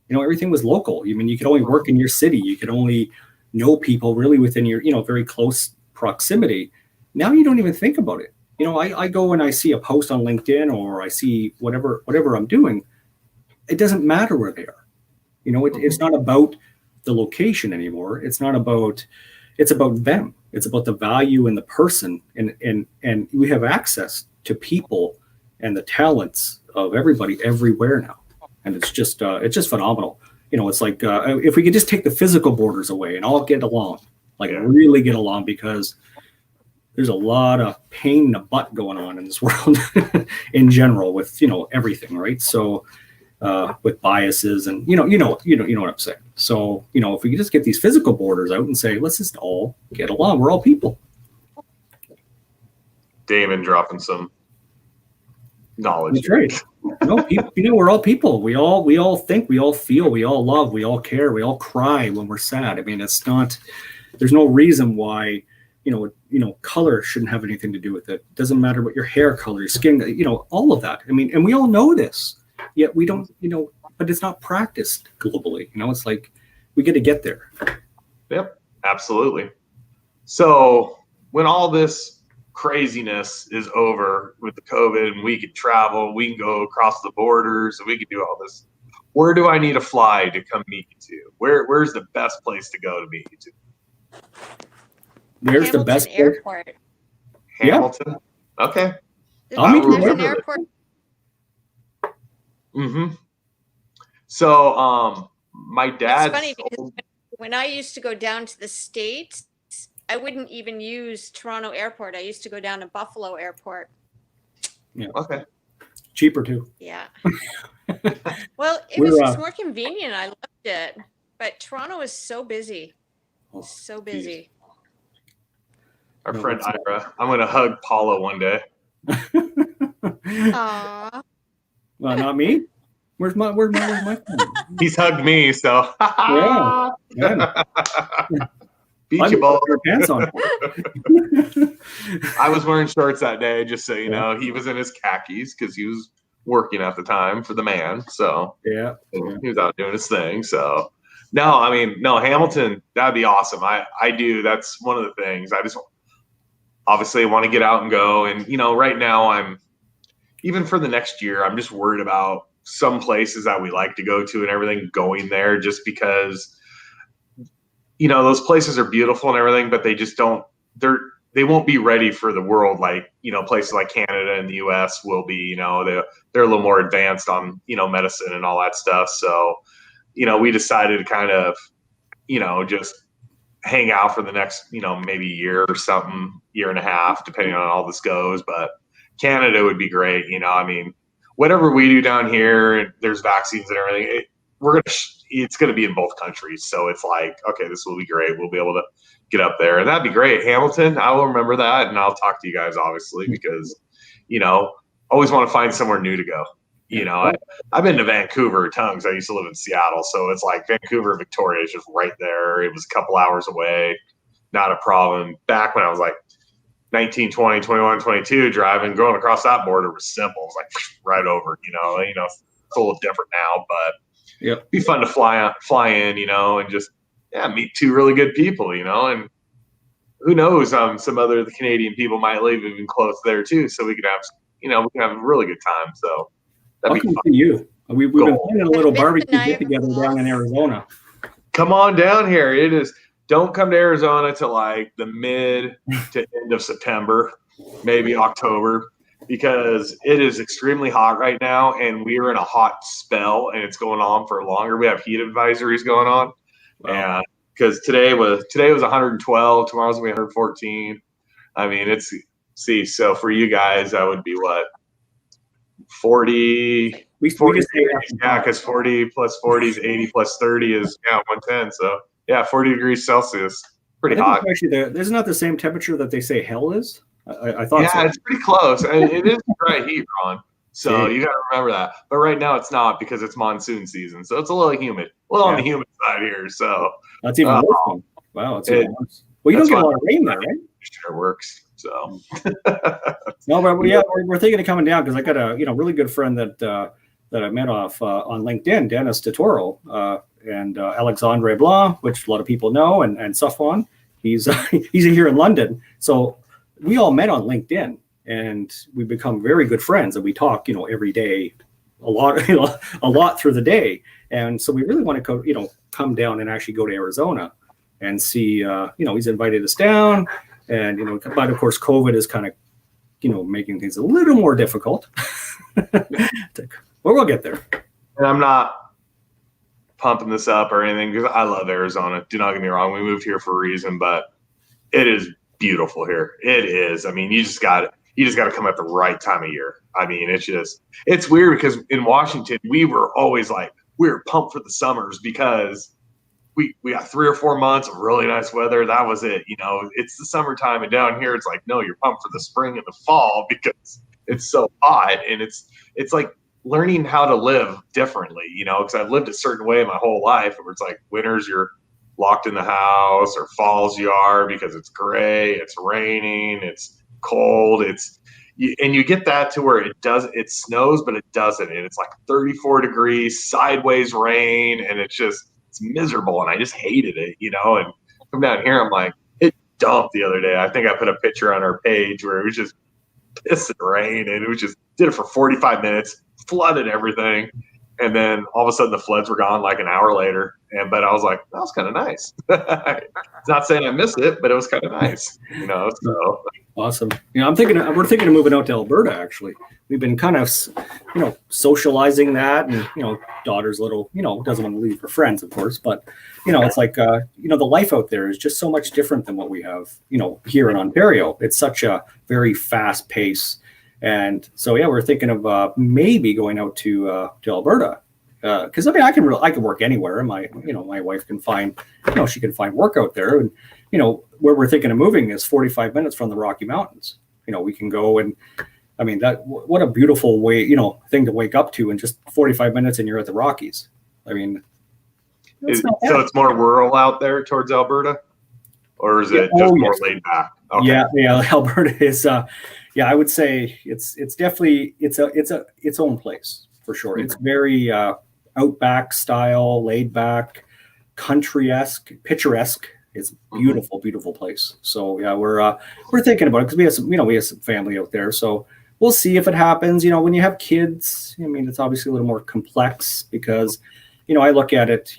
Everything was local. I mean, you could only work in your city. You could only know people really within your, very close proximity. Now you don't even think about it. I go and I see a post on LinkedIn, or I see whatever I'm doing. It doesn't matter where they are. It's not about the location anymore. It's about them. It's about the value in the person, and we have access to people and the talents of everybody everywhere now, and it's just phenomenal. It's like if we could just take the physical borders away and all get along, really get along, because there's a lot of pain in the butt going on in this world in general with everything, right? So. With biases and you know what I'm saying. So if we could just get these physical borders out and say, let's just all get along. We're all people. Damon dropping some knowledge. That's right. No, people, we're all people. We all think, we all feel, we all love, we all care, we all cry when we're sad. I mean, there's no reason why color shouldn't have anything to do with it. It doesn't matter what your hair color, your skin, all of that. I mean, and we all know this. Yet we don't, but it's not practiced globally. It's like we got to get there. Yep, absolutely. So when all this craziness is over with the COVID, and we can travel, we can go across the borders, and we can do all this, where do I need to fly to come meet you to? Where's the best place to go to meet you to? Where's Hamilton the best Airport? Hamilton. Yeah. Okay. There's an airport. Mm-hmm. So, my dad. It's funny because when I used to go down to the States, I wouldn't even use Toronto Airport. I used to go down to Buffalo Airport. Yeah. Okay. Cheaper too. Yeah. Well, it was just more convenient. I loved it, but Toronto is so busy. So busy. Our friend Ira. I'm going to hug Paula one day. Aww. Well, not me. Where's my phone? He's hugged me, so yeah. Beat you both. Pants on. I was wearing shorts that day, just so you know. He was in his khakis because he was working at the time for the man. So yeah, he was out doing his thing. So no, Hamilton, that'd be awesome. I do. That's one of the things. I just obviously want to get out and go. And right now even for the next year, I'm just worried about some places that we like to go to and everything going there, just because you know, those places are beautiful and everything, but they just don't. They won't be ready for the world like, you know, places like Canada and the U.S. will be. You know, they're a little more advanced on, you know, medicine and all that stuff. So, you know, we decided to kind of, you know, just hang out for the next, you know, maybe year or something, year and a half, depending on how all this goes. But Canada would be great. You know, I mean, whatever we do down here, there's vaccines and everything. It's going to be in both countries. So it's like, okay, this will be great. We'll be able to get up there, and that'd be great. Hamilton, I will remember that, and I'll talk to you guys obviously because, you know, always want to find somewhere new to go. You know, I've been to Vancouver tons. I used to live in Seattle, so it's like Vancouver, Victoria is just right there. It was a couple hours away, not a problem. Back when I was like 19, 20, 21, 22, driving, going across that border was simple. It was like right over. You know, it's a little different now, but it'd be fun to fly in, you know, and just meet two really good people, you know, and who knows, some other the Canadian people might live even close there too, so we could have a really good time. So that'd be fun. To you. We've been planning a little barbecue get together down in Arizona. Come on down here. It is. Don't come to Arizona till like the mid to end of September, maybe October, because it is extremely hot right now, and we are in a hot spell, and it's going on for longer. We have heat advisories going on. Wow. And because today was 112, tomorrow's gonna be 114. I mean, so for you guys, that would be what, 40. We just because 40 plus 40 is 80 plus 30 is 110. So 40 degrees Celsius, pretty hot. Actually, there's not the same temperature that they say hell is. I thought. Yeah, so. It's pretty close. And it is dry heat, Ron. So you got to remember that. But right now it's not because it's monsoon season. So it's a little humid. On the humid side here. So that's even worse. Wow, it's even worse. Well, you don't get a lot of rain there, right? Sure works. So no, but we're thinking of coming down because I got a really good friend that I met off on LinkedIn, Dennis Totoro, and Alexandre Blanc, which a lot of people know, and Safwan. He's here in London. So we all met on LinkedIn. And we become very good friends, and we talk, every day, a lot through the day. And so we really want to come down and actually go to Arizona and see. He's invited us down, and but of course, COVID is kind of, making things a little more difficult. But we'll get there. And I'm not pumping this up or anything because I love Arizona. Do not get me wrong; we moved here for a reason, but it is beautiful here. It is. I mean, you just got to come at the right time of year. I mean, it's weird because in Washington, we were always like, we were pumped for the summers because we got 3 or 4 months of really nice weather. That was it. It's the summertime, and down here, it's like, no, you're pumped for the spring and the fall because it's so hot. And it's like learning how to live differently, because I've lived a certain way my whole life where it's like winters, you're locked in the house, or falls you are because it's gray, it's raining, it's cold, and you get that to where it snows, but it doesn't, and it's like 34 degrees, sideways rain, and it's miserable, and I just hated it, and come down here, I'm like, it dumped the other day. I think I put a picture on our page where it was just pissing rain, and it was just did it for 45 minutes, flooded everything, and then all of a sudden the floods were gone like an hour later. But I was like, that was kind of nice. Not saying I missed it, but it was kind of nice, so. Awesome. We're thinking of moving out to Alberta, actually. We've been kind of, socializing that, and, daughter's little, doesn't want to leave her friends, of course, but, it's like, the life out there is just so much different than what we have, here in Ontario. It's such a very fast pace. And so, we're thinking of maybe going out to Alberta. Because I can work anywhere. My wife can find, she can find work out there, and where we're thinking of moving is 45 minutes from the Rocky Mountains. We can go, and I mean what a beautiful way, thing to wake up to in just 45 minutes, and you're at the Rockies. I mean, so it's more rural out there towards Alberta, or is it just more laid back? Okay. Yeah. Alberta is, I would say it's definitely its own place for sure. Mm-hmm. It's very outback style, laid back, country-esque, picturesque. It's a beautiful, beautiful place. So we're thinking about it because we have some family out there. So we'll see if it happens. When you have kids, I mean, it's obviously a little more complex because, I look at it,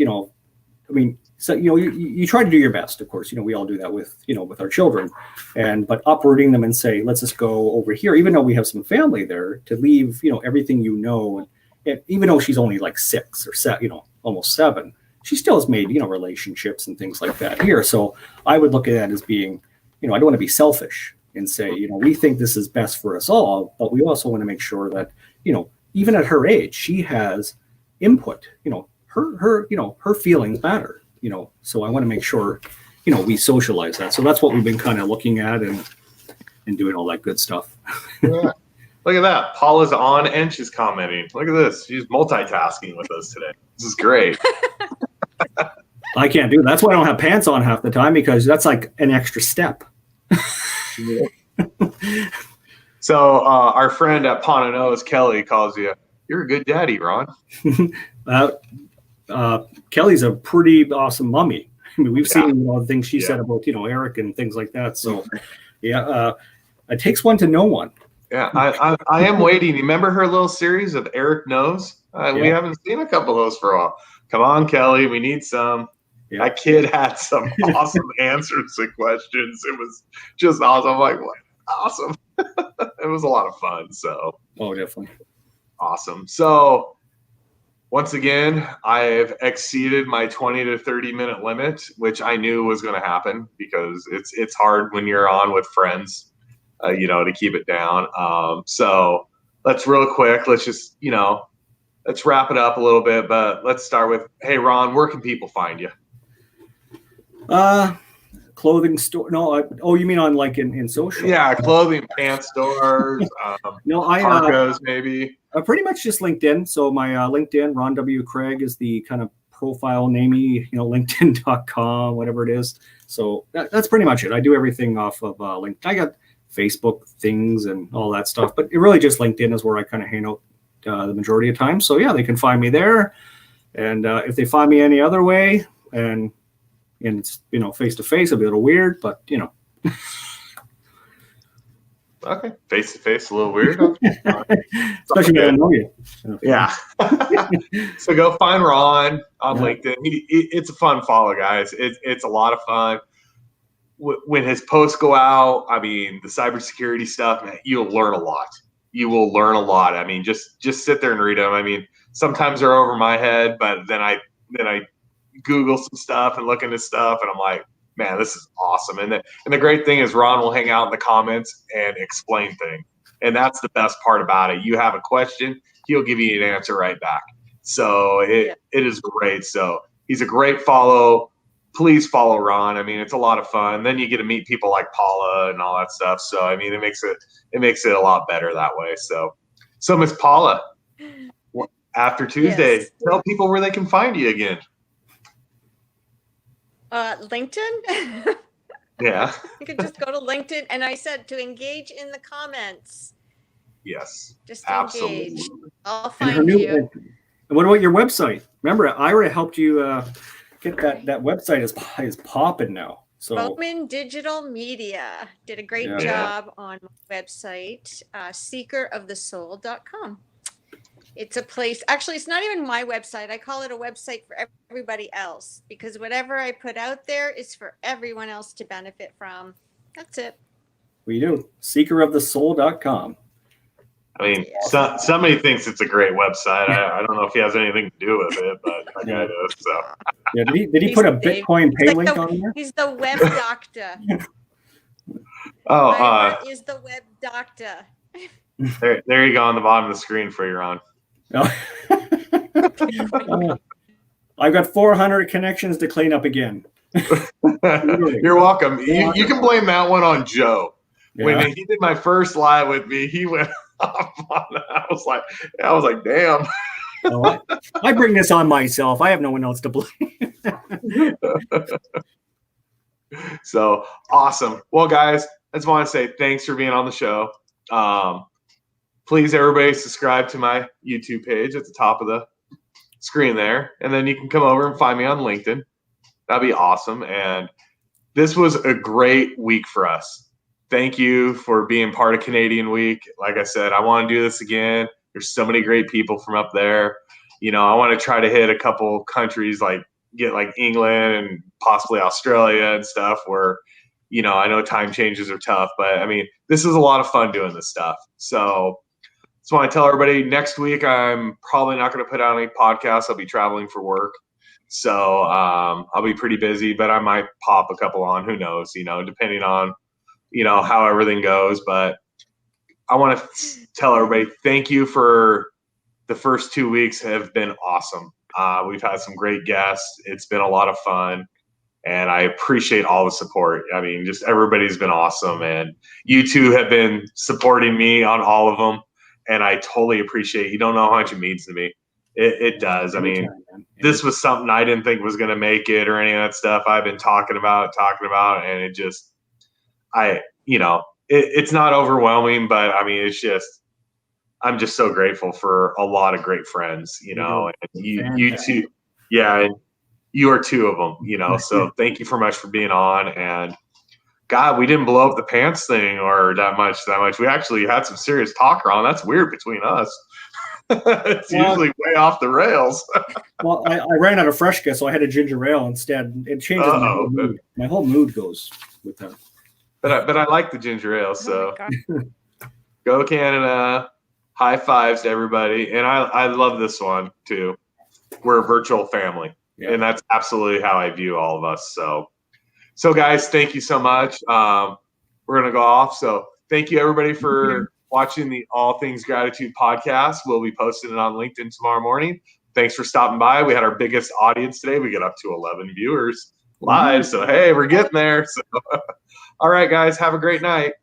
so, you try to do your best, of course. We all do that with, with our children, but uprooting them and say, let's just go over here, even though we have some family there, to leave, everything, and even though she's only like 6 or 7, almost 7, she still has made, relationships and things like that here. So I would look at that as being, I don't want to be selfish and say, we think this is best for us all, but we also want to make sure that, even at her age, she has input, her feelings matter. So I want to make sure, we socialize that. So that's what we've been kind of looking at and doing all that good stuff. Yeah. Look at that. Paula's on and she's commenting. Look at this. She's multitasking with us today. This is great. I can't do that. That's why I don't have pants on half the time, because that's like an extra step. So our friend at Ponano's, Kelly, calls you, you're a good daddy, Ron. Kelly's a pretty awesome mommy. I mean, we've seen the things she said about, Eric and things like that. So, it takes one to know one. Yeah, I am waiting. You remember her little series of Eric Knows? We haven't seen a couple of those for a while. Come on, Kelly, we need some. Yeah. That kid had some awesome answers to questions. It was just awesome. I'm like, what? Awesome. It was a lot of fun. So. Oh, definitely. Awesome. So. Once again, I've exceeded my 20 to 30 minute limit, which I knew was going to happen because it's hard when you're on with friends, to keep it down. So let's just, let's wrap it up a little bit, but let's start with, hey, Ron, where can people find you? Clothing store. No. You mean on like in social? Yeah. Clothing, pants stores, Parcos maybe. Pretty much just LinkedIn. So my LinkedIn, Ron W. Craig, is the kind of profile namey, LinkedIn.com, whatever it is. So that's pretty much it. I do everything off of LinkedIn. I got Facebook things and all that stuff, but it really just LinkedIn is where I kind of hang out the majority of time. So yeah, they can find me there. And if they find me any other way and it's, face to face, it'll be a little weird, but Okay, face to face, a little weird. Especially when I don't know you. Yeah. So go find Ron on LinkedIn. It's a fun follow, guys. It's a lot of fun. When his posts go out, I mean, the cybersecurity stuff, man, you'll learn a lot. You will learn a lot. I mean, just sit there and read them. I mean, sometimes they're over my head, but then I Google some stuff and look into stuff, and I'm like, man, this is awesome. And the great thing is Ron will hang out in the comments and explain things. And that's the best part about it. You have a question, he'll give you an answer right back. So it is great. So he's a great follow. Please follow Ron. I mean, it's a lot of fun. Then you get to meet people like Paula and all that stuff. So, I mean, it makes it a lot better that way. So Miss Paula, after Tuesday, tell people where they can find you again. LinkedIn. Yeah. You could just go to LinkedIn, and I said to engage in the comments. Yes. Just absolutely. Engage. I'll find you. And what about your website? Remember, Ira helped you get that website is popping now. So Bowman Digital Media did a great job on my website, seekerofthesoul.com. It's a place, actually, it's not even my website. I call it a website for everybody else, because whatever I put out there is for everyone else to benefit from. That's it. We do. Seekerofthesoul.com. I mean, somebody thinks it's a great website. I don't know if he has anything to do with it, but I got it. So. Yeah, did he put a Bitcoin pay link on there? He's the web doctor. Ira is the web doctor. There you go on the bottom of the screen for you, Ron. I've got 400 connections to clean up again. You're welcome. You can blame that one on Joe. Yeah. When he did my first live with me, he went off on that. I was like, damn. I bring this on myself. I have no one else to blame. So awesome. Well, guys, I just want to say thanks for being on the show. Please, everybody, subscribe to my YouTube page at the top of the screen there. And then you can come over and find me on LinkedIn. That'd be awesome. And this was a great week for us. Thank you for being part of Canadian Week. Like I said, I want to do this again. There's so many great people from up there. I want to try to hit a couple countries like get like England and possibly Australia and stuff where, you know, I know time changes are tough, but I mean, this is a lot of fun doing this stuff. So just want to tell everybody next week, I'm probably not going to put out any podcasts. I'll be traveling for work. So I'll be pretty busy, but I might pop a couple on, who knows, you know, depending on, you know, how everything goes. But I want to tell everybody, thank you for the first 2 weeks have been awesome. We've had some great guests. It's been a lot of fun, and I appreciate all the support. I mean, just everybody's been awesome, and you two have been supporting me on all of them, and I totally appreciate it. You don't know how much it means to me. It does. I mean, this was something I didn't think was going to make it or any of that stuff. I've been talking about, and it just, you know, it's not overwhelming, but I mean, it's just, I'm just so grateful for a lot of great friends, you know, and you two, yeah, and you are two of them, you know, so thank you so much for being on. And God, we didn't blow up the pants thing or that much. We actually had some serious talk around. That's weird between us. It's usually way off the rails. Well, I ran out of Freshka, so I had a ginger ale instead. It changes my whole mood. My whole mood goes with that. But I like the ginger ale, so Oh go Canada. High fives to everybody. And I love this one too. We're a virtual family. Yeah. And that's absolutely how I view all of us. So guys, thank you so much. We're gonna go off. So thank you everybody for watching the All Things Gratitude podcast. We'll be posting it on LinkedIn tomorrow morning. Thanks for stopping by. We had our biggest audience today. We get up to 11 viewers live. So hey, we're getting there. So all right, guys, have a great night.